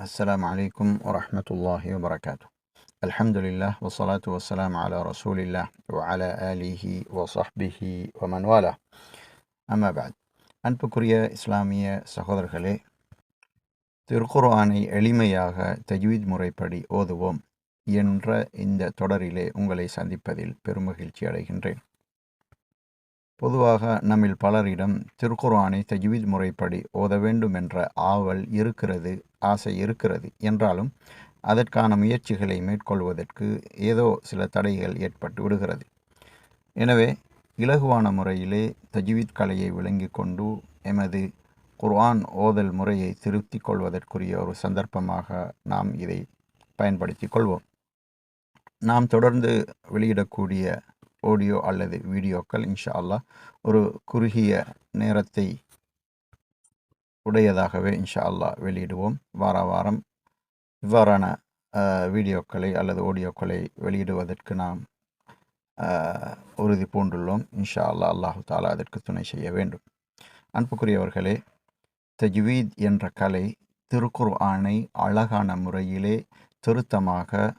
السلام عليكم ورحمة الله وبركاته. الحمد لله والصلاة والسلام على رسول الله وعلى آله وصحبه ومن والاه. أما بعد, அன்புக்குரிய இஸ்லாமிய சகோதரர்களே, திருக்குர்ஆனை எளிமையாக தஜ்வீத் முறைப்படி ஓதுவோம் என்ற இந்த தொடரிலே உங்களை சந்திப்பதில் பெருமகிழ்ச்சி அடைகின்றேன். பொதுவாக நம்மில் பலரிடம் திருக்குர்ஆனை தஜ்வீத் முறைப்படி ஓத வேண்டும் என்ற ஆவல் இருக்கிறது, ஆசை இருக்கிறது. என்றாலும் அதற்கான முயற்சிகளை மேற்கொள்வதற்கு ஏதோ சில தடைகள் ஏற்பட்டு விடுகிறது. எனவே இலகுவான முறையிலே தஜ்வீத் கலையை விளங்கி கொண்டு எமது குர்ஆன் ஓதல் முறையை திருப்தி கொள்வதற்குரிய ஒரு சந்தர்ப்பமாக நாம் இதை பயன்படுத்தி கொள்வோம். நாம் தொடர்ந்து வெளியிடக்கூடிய ஆடியோ அல்லது வீடியோக்கள் இன்ஷா அல்லாஹ் ஒரு குறுகிய நேரத்தை உடையதாகவே இன்ஷா அல்லாஹ் வெளியிடுவோம். வாரம் இவ்வாறான வீடியோக்களை அல்லது ஆடியோக்களை வெளியிடுவதற்கு நாம் உறுதி பூண்டுள்ளோம். இன்ஷா அல்லாஹ் அல்லாஹு தாலா அதற்கு துணை செய்ய வேண்டும். அன்புக்குரியவர்களே, தஜ்வீத் என்ற கலை திருக்குர்ஆனை அழகான முறையிலே திருத்தமாக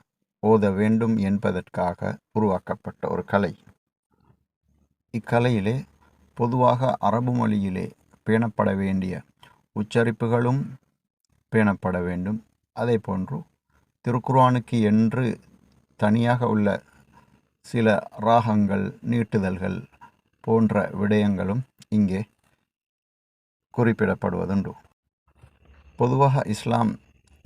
ஓத வேண்டும் என்பதற்காக உருவாக்கப்பட்ட ஒரு கலை. இக்கலையிலே பொதுவாக அரபு மொழியிலே பேணப்பட வேண்டிய உச்சரிப்புகளும் பேணப்பட வேண்டும். அதே போன்று திருக்குர்ஆனுக்கு என்று தனியாக உள்ள சில ராகங்கள், நீட்டுதல்கள் போன்ற விடயங்களும் இங்கே குறிப்பிடப்படுவதுண்டு. பொதுவாக இஸ்லாம்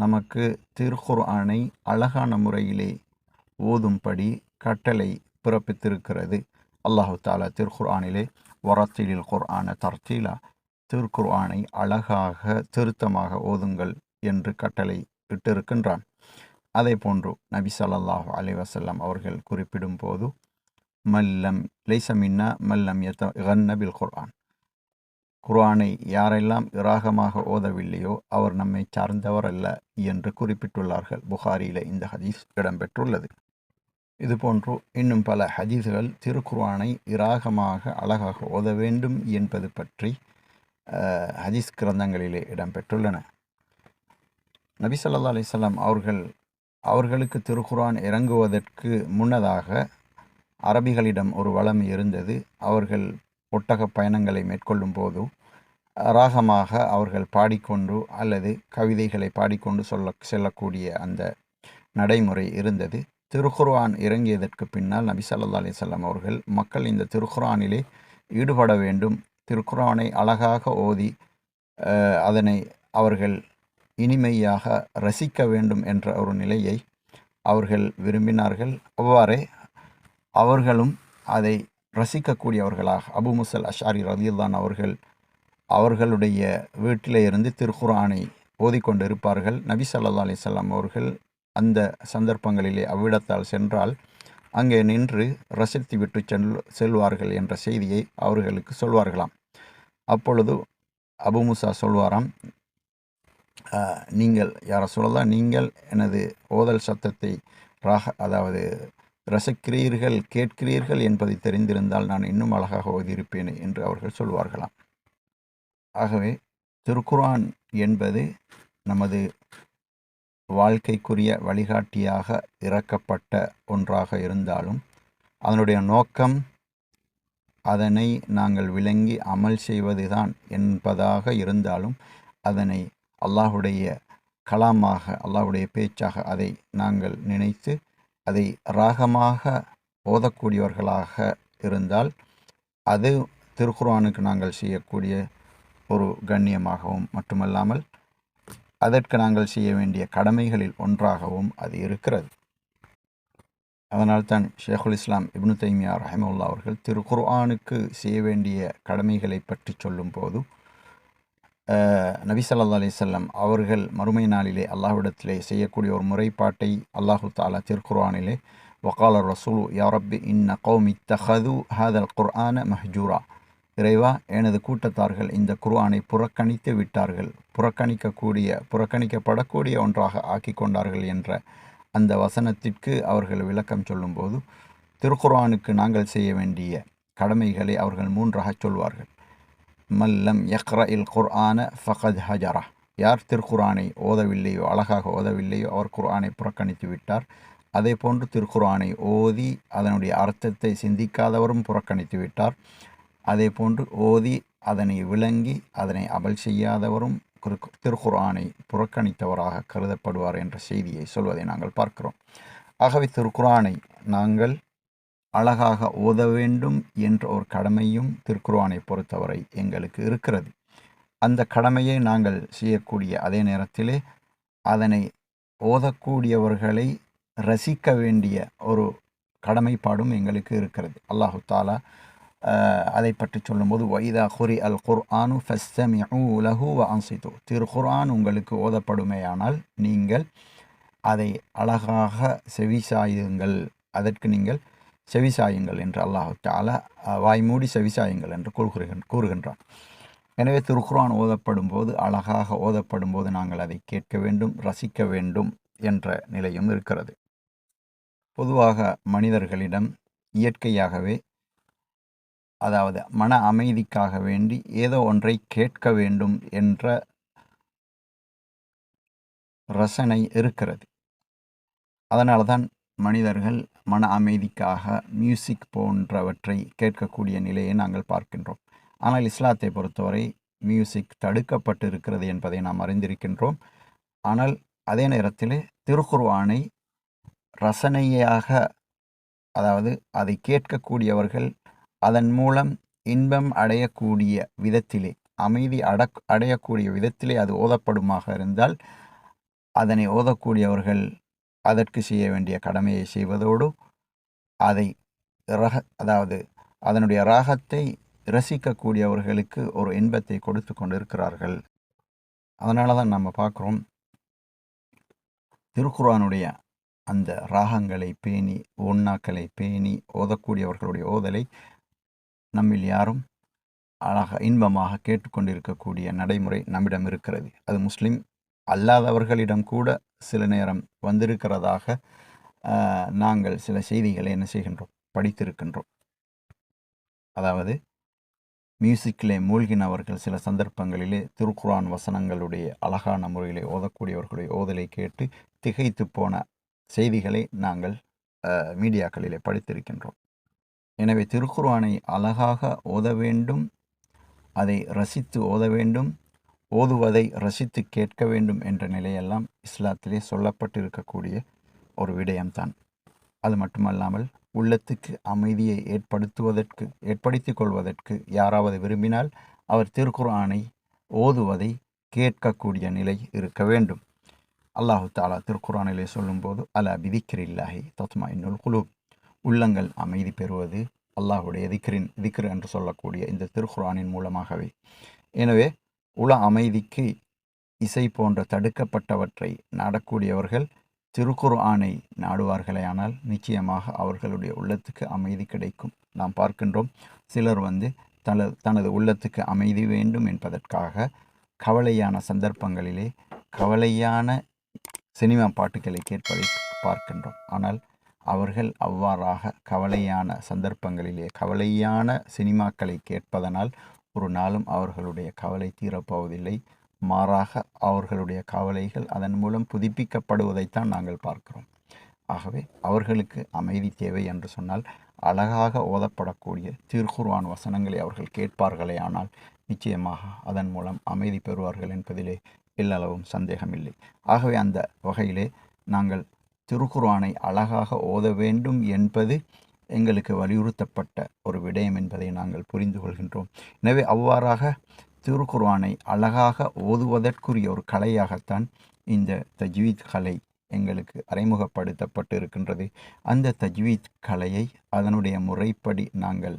நமக்கு திருக்குர்ஆனை அழகான முறையிலே ஓதும்படி கட்டளை பிறப்பித்திருக்கிறது. அல்லாஹு தாலா திருக்குர்ஆனிலே வரத்திலில் குர்ஆன தர்த்தீலா, திருக்குர்ஆனை அழகாக திருத்தமாக ஓதுங்கள் என்று கட்டளை இட்டிருக்கின்றான். அதே போன்று நபி ஸல்லல்லாஹு அலைஹி வஸல்லம் அவர்கள் குறிப்பிடும் போது மல்லம் லைஸ மின்னா மல்லம் யதகன்ன பில் குர்ஆன், குர்ஆனை யாரெல்லாம் இராகமாக ஓதவில்லையோ அவர் நம்மை சார்ந்தவர் அல்ல என்று குறிப்பிட்டுள்ளார்கள். புகாரியிலே இந்த ஹதீஸ் இடம்பெற்றுள்ளது. இதுபோன்று இன்னும் பல ஹதீஸ்கள் திருக்குர்ஆனை இராகமாக அழகாக ஓத வேண்டும் என்பது பற்றி ஹதீஸ் கிரந்தங்களிலே இடம்பெற்றுள்ளன. நபி ஸல்லல்லாஹு அலைஹி வஸல்லம் அவர்களுக்கு திருக்குர்ஆன் இறங்குவதற்கு முன்னதாக அரபிகளிடம் ஒரு வளமை இருந்தது. அவர்கள் ஒட்டக பயணங்களை மேற்கொள்ளும் போது ராகமாக அவர்கள் பாடிக்கொண்டு அல்லது கவிதைகளை பாடிக்கொண்டு செல்லக்கூடிய அந்த நடைமுறை இருந்தது. திருக்குர்ஆன் இறங்கியதற்கு பின்னால் நபி ஸல்லல்லாஹு அலைஹி வஸல்லம் அவர்கள் மக்கள் இந்த திருக்குர்ஆனிலே ஈடுபட வேண்டும், திருக்குர்ஆனை அழகாக ஓதி அதனை அவர்கள் இனிமையாக ரசிக்க வேண்டும் என்ற ஒரு நிலையை அவர்கள் விரும்பினார்கள். அவ்வாறே அவர்களும் அதை ரசிக்கக்கூடியவர்களாக அபு முஸல் அஷ்அரி ரலியல்லாஹு அவர்களுடைய வீட்டிலே இருந்து திருக்குர்ஆனை ஓதிக்கொண்டிருப்பார்கள். நபி ஸல்லல்லாஹு அலைஹி வஸல்லம் அவர்கள் அந்த சந்தர்ப்பங்களிலே அவ்விடத்தால் சென்றால் அங்கே நின்று ரசித்து விட்டு செல்வார்கள் என்ற செய்தியை அவர்களுக்கு சொல்வார்களாம். அப்பொழுது அபு முசா சொல்வாராம், நீங்கள் யார சொல்லலாம், நீங்கள் எனது ஓதல் சத்தத்தை அதாவது ரசிக்கிறீர்கள், கேட்கிறீர்கள் என்பதை தெரிந்திருந்தால் நான் இன்னும் அழகாக ஓதியிருப்பேனே என்று அவர்கள் சொல்வார்களாம். ஆகவே திருக்குர்ஆன் என்பது நமது வாழ்க்கைக்குரிய வழிகாட்டியாக இறக்கப்பட்ட ஒன்றாக இருந்தாலும் அதனுடைய நோக்கம் அதனை நாங்கள் விளங்கி அமல் செய்வதுதான் என்பதாக இருந்தாலும் அதனை அல்லாஹுடைய கலாமாக, அல்லாஹுடைய பேச்சாக அதை நாங்கள் நினைத்து அதை ராகமாக ஓதக்கூடியவர்களாக இருந்தால் அது திருக்குர்ஆனுக்கு நாங்கள் செய்யக்கூடிய ஒரு கண்ணியமாகவும் மட்டுமல்லாமல் அதற்கு நாங்கள் செய்ய வேண்டிய கடமைகளில் ஒன்றாகவும் அது இருக்கிறது. அதனால்தான் ஷேகுல் இஸ்லாம் இப்னு தைமியா ரஹிமஹுல்லாஹ் அவர்கள் திருக்குர்ஆனுக்கு செய்ய வேண்டிய கடமைகளை பற்றி சொல்லும் போது நபி ஸல்லல்லாஹு அலைஹி வஸல்லம் அவர்கள் மறுமை நாளிலே அல்லாஹ்விடத்திலே செய்யக்கூடிய ஒரு முறைப்பாட்டை அல்லாஹு தாலா திருக்குர்ஆனிலே வகால ரசூல் யா ரப்பி இன்ன கௌமி இத்தஹது ஹாதல் குர்ஆன மஹ்ஜூரா, இறைவா எனது கூட்டத்தார்கள் இந்த குர்ஆனை புறக்கணித்து விட்டார்கள், புறக்கணிக்கப்படக்கூடிய ஒன்றாக ஆக்கி கொண்டார்கள் என்ற அந்த வசனத்திற்கு அவர்கள் விளக்கம் சொல்லும்போது திருக்குர்ஆனுக்கு நாங்கள் செய்ய வேண்டிய கடமைகளை அவர்கள் மூன்றாக சொல்வார்கள். மல்லம் யக்ரஇல் குர்ஆன ஃபகத் ஹஜரா, யார் திருக்குர்ஆனை ஓதவில்லையோ, அழகாக ஓதவில்லையோ, அவர் குர்ஆனை புறக்கணித்து விட்டார். அதே போன்று திருக்குர்ஆனை ஓதி அதனுடைய அர்த்தத்தை சிந்திக்காதவரும் புறக்கணித்து விட்டார். அதே போன்று ஓதி அதனை விளங்கி அதனை அமல் செய்யாதவரும் திருக்குர்ஆனை புறக்கணித்தவராக கருதப்படுவார் என்ற செய்தியை சொல்வதை நாங்கள் பார்க்கிறோம். ஆகவே திருக்குர்ஆனை நாங்கள் அழகாக ஓத வேண்டும் என்ற ஒரு கடமையும் திருக்குர்ஆனை பொறுத்தவரை எங்களுக்கு இருக்கிறது. அந்த கடமையை நாங்கள் செய்யக்கூடிய அதே நேரத்திலே அதனை ஓதக்கூடியவர்களை ரசிக்க வேண்டிய ஒரு கடமைப்பாடும் எங்களுக்கு இருக்கிறது. அல்லாஹு தாலா அதை பற்றி சொல்லும்போது வைதா குரி அல் குர்ஆனு ஃபஸ்தமிஉ லஹு வ அன்சிது, திருக்குர்ஆன் உங்களுக்கு ஓதப்படுமேயானால் நீங்கள் அதை அழகாக செவிசாயுங்கள், அதற்கு நீங்கள் செவிசாயுங்கள் என்று அல்லாஹு தாலா வாய்மூடி செவிசாயுங்கள் என்று கூறுகின்றான். எனவே திருக்குர்ஆன் ஓதப்படும் போது, அழகாக ஓதப்படும் போது நாங்கள் அதை கேட்க வேண்டும், ரசிக்க வேண்டும் என்ற நிலையும் இருக்கிறது. பொதுவாக மனிதர்களிடம் இயற்கையாகவே, அதாவது மன அமைதிக்காக வேண்டி ஏதோ ஒன்றை கேட்க வேண்டும் என்ற ரசனை இருக்கிறது. அதனால தான் மனிதர்கள் மன அமைதிக்காக மியூசிக் போன்றவற்றை கேட்கக்கூடிய நிலையை நாங்கள் பார்க்கின்றோம். ஆனால் இஸ்லாத்தை பொறுத்தவரை மியூசிக் தடுக்கப்பட்டு இருக்கிறது என்பதை நாம் அறிந்திருக்கின்றோம். ஆனால் அதே நேரத்தில் திருக்குர்ஆனை ரசனையாக, அதாவது அதை கேட்கக்கூடியவர்கள் அதன் மூலம் இன்பம் அடையக்கூடிய விதத்திலே, அமைதி அடையக்கூடிய விதத்திலே அது ஓதப்படுமாக இருந்தால் அதனை ஓதக்கூடியவர்கள் அதற்கு செய்ய வேண்டிய கடமையை செய்வதோடு அதை அதாவது அதனுடைய ராகத்தை ரசிக்கக்கூடியவர்களுக்கு ஒரு இன்பத்தை கொடுத்து கொண்டிருக்கிறார்கள். அதனால தான் நம்ம பார்க்குறோம், திருக்குர்ஆனுடைய அந்த ராகங்களை பேணி, ஒன்னாக்களை பேணி ஓதக்கூடியவர்களுடைய ஓதலை நம்மில் யாரும் அழகாக இன்பமாக கேட்டுக்கொண்டிருக்கக்கூடிய நடைமுறை நம்மிடம் இருக்கிறது. அது முஸ்லிம் அல்லாதவர்களிடம் கூட சில நேரம் வந்திருக்கிறதாக நாங்கள் சில செய்திகளை என்ன செய்கின்றோம், படித்திருக்கின்றோம். அதாவது மியூசிக்கிலே மூழ்கினவர்கள் சில சந்தர்ப்பங்களிலே திருக்குர்ஆன் வசனங்களுடைய அழகான முறையிலே ஓதக்கூடியவர்களுடைய ஓதலை கேட்டு திகைத்து போன செய்திகளை நாங்கள் மீடியாக்களிலே படித்திருக்கின்றோம். எனவே திருக்குர்ஆனை அழகாக ஓத வேண்டும், அதை ரசித்து ஓத வேண்டும், ஓதுவதை ரசித்து கேட்க வேண்டும் என்ற நிலையெல்லாம் இஸ்லாத்திலே சொல்லப்பட்டிருக்கக்கூடிய ஒரு விடயம்தான். அது மட்டுமல்லாமல் உள்ளத்துக்கு அமைதியை ஏற்படுத்தி கொள்வதற்கு யாராவது விரும்பினால் அவர் திருக்குர்ஆனை ஓதுவதை கேட்கக்கூடிய நிலை இருக்க வேண்டும். அல்லாஹு தாலா திருக்குர்ஆனிலே சொல்லும்போது அலா பிதிக்ரில்லாஹி தத்மஇன்னுல் குலூப், உள்ளங்கள் அமைதி பெறுவது அல்லாஹுடைய திக்ர் என்று சொல்லக்கூடிய இந்த திருக்குர்ஆனின் மூலமாகவே. எனவே உள அமைதிக்கு இசை போன்ற தடுக்கப்பட்டவற்றை நாடக்கூடியவர்கள் திருக்குர்ஆனை நாடுவார்களேயானால் நிச்சயமாக அவர்களுடைய உள்ளத்துக்கு அமைதி கிடைக்கும். நாம் பார்க்கின்றோம், சிலர் தனது உள்ளத்துக்கு அமைதி வேண்டும் என்பதற்காக கவலையான சந்தர்ப்பங்களிலே கவலையான சினிமா பாட்டுகளை கேட்பதை பார்க்கின்றோம். ஆனால் அவர்கள் அவ்வாறாக கவலையான சந்தர்ப்பங்களிலே கவலையான சினிமாக்களை கேட்பதனால் ஒரு நாளும் அவர்களுடைய கவலை தீரப்போவதில்லை. மாறாக அவர்களுடைய கவலைகள் அதன் மூலம் புதுப்பிக்கப்படுவதைத்தான் நாங்கள் பார்க்கிறோம். ஆகவே அவர்களுக்கு அமைதி தேவை என்று சொன்னால் அழகாக ஓதப்படக்கூடிய திருக்குர்ஆன் வசனங்களை அவர்கள் கேட்பார்களே ஆனால் நிச்சயமாக அதன் மூலம் அமைதி பெறுவார்கள் என்பதிலே எல்லளவும் சந்தேகமில்லை. ஆகவே அந்த வகையிலே நாங்கள் திருக்குர்ஆனை அழகாக ஓத வேண்டும் என்பது எங்களுக்கு வலியுறுத்தப்பட்ட ஒரு விடயம் என்பதை நாங்கள் புரிந்து கொள்கின்றோம். எனவே அவ்வாறாக திருக்குர்ஆனை அழகாக ஓதுவதற்குரிய ஒரு கலையாகத்தான் இந்த தஜ்வீத் கலை எங்களுக்கு அறிமுகப்படுத்தப்பட்டு இருக்கின்றது. அந்த தஜ்வீத் கலையை அதனுடைய முறைப்படி நாங்கள்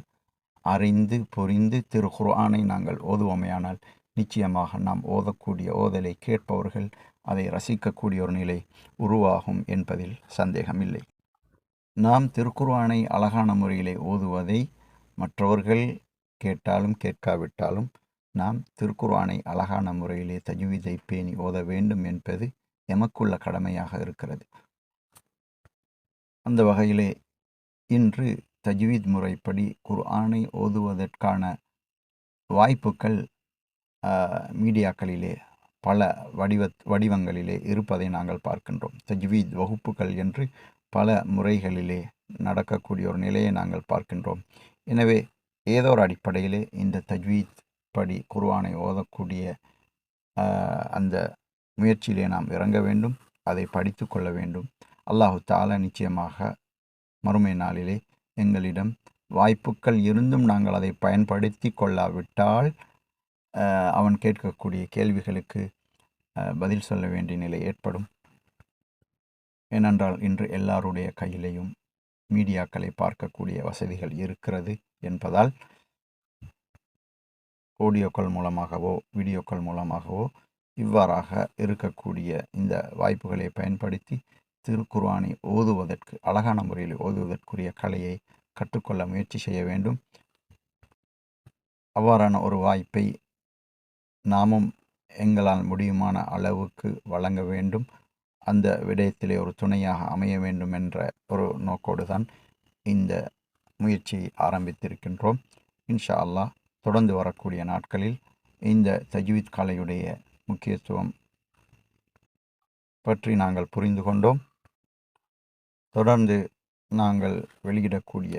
அறிந்து புரிந்து திருக்குர்ஆனை நாங்கள் ஓதுவோமையானால் நிச்சயமாக நாம் ஓதக்கூடிய ஓதலை கேட்பவர்கள் அதை ரசிக்கக்கூடிய ஒரு நிலை உருவாகும் என்பதில் சந்தேகமில்லை. நாம் திருக்குர்ஆனை அழகான முறையிலே ஓதுவதை மற்றவர்கள் கேட்டாலும் கேட்காவிட்டாலும் நாம் திருக்குர்ஆனை அழகான முறையிலே தஜ்வீதை பேணி ஓத வேண்டும் என்பது எமக்குள்ள கடமையாக இருக்கிறது. அந்த வகையிலே இன்று தஜ்வீத் முறைப்படி குர்ஆனை ஓதுவதற்கான வாய்ப்புகள் மீடியாக்களிலே பல வடிவங்களிலே இருப்பதை நாங்கள் பார்க்கின்றோம். தஜ்வீத் வகுப்புகள் என்று பல முறைகளிலே நடக்கக்கூடிய ஒரு நிலையை நாங்கள் பார்க்கின்றோம். எனவே ஏதோ ஒரு அடிப்படையிலே இந்த தஜ்வீத் படி குர்ஆனை ஓதக்கூடிய அந்த முயற்சியிலே நாம் இறங்க வேண்டும், அதை படித்து கொள்ள வேண்டும். அல்லாஹு தஆலா நிச்சயமாக மறுமை நாளிலே எங்களிடம் வாய்ப்புகள் இருந்தும் நாங்கள் அதை பயன்படுத்தி கொள்ளாவிட்டால் அவன் கேட்கக்கூடிய கேள்விகளுக்கு பதில் சொல்ல வேண்டிய நிலை ஏற்படும். ஏனென்றால் இன்று எல்லாருடைய கையிலேயும் மீடியாக்களை பார்க்கக்கூடிய வசதிகள் இருக்கிறது என்பதால் ஆடியோக்கள் மூலமாகவோ வீடியோக்கள் மூலமாகவோ இவ்வாறாக இருக்கக்கூடிய இந்த வாய்ப்புகளை பயன்படுத்தி திருக்குர்ஆனை ஓதுவதற்கு, அழகான முறையில் ஓதுவதற்குரிய கலையை கற்றுக்கொள்ள முயற்சி செய்ய வேண்டும். அவ்வாறான ஒரு வாய்ப்பை நாமும் எங்களால் முடியுமான அளவுக்கு வழங்க வேண்டும். அந்த விடயத்திலே ஒரு துணையாக அமைய வேண்டும் என்ற ஒரு நோக்கோடு தான் இந்த முயற்சியை ஆரம்பித்திருக்கின்றோம். இன்ஷா அல்லாஹ் தொடர்ந்து வரக்கூடிய நாட்களில் இந்த தஜ்வீத் கலையுடைய முக்கியத்துவம் பற்றி நாங்கள் புரிந்து கொண்டோம். தொடர்ந்து நாங்கள் வெளியிடக்கூடிய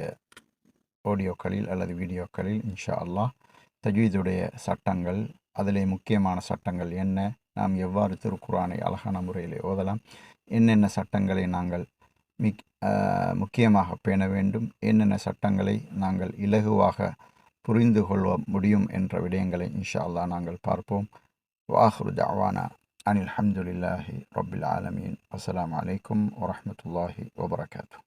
ஆடியோக்களில் அல்லது வீடியோக்களில் இன்ஷா அல்லாஹ் தஜ்வீதுடைய சட்டங்கள், அதிலே முக்கியமான சட்டங்கள் என்ன, நாம் எவ்வாறு திருக்குர்ஆனை அழகான முறையில் ஓதலாம், என்னென்ன சட்டங்களை நாங்கள் முக்கியமாக பேண வேண்டும், என்னென்ன சட்டங்களை நாங்கள் இலகுவாக புரிந்து கொள்ள முடியும் என்ற விடயங்களை இன்ஷா அல்லாஹ் நாங்கள் பார்ப்போம். வாஹிரு தஅவானா அனில் ஹம்துலில்லாஹி ரப்பில் ஆலமீன். அஸ்ஸலாமு அலைக்கும் வரஹ்மத்துல்லாஹி வபரகாத்துஹு.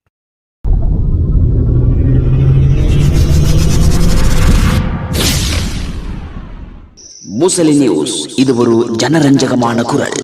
முஸ்லிம் நியூஸ், இது ஒரு ஜனரஞ்சகமான குரல்.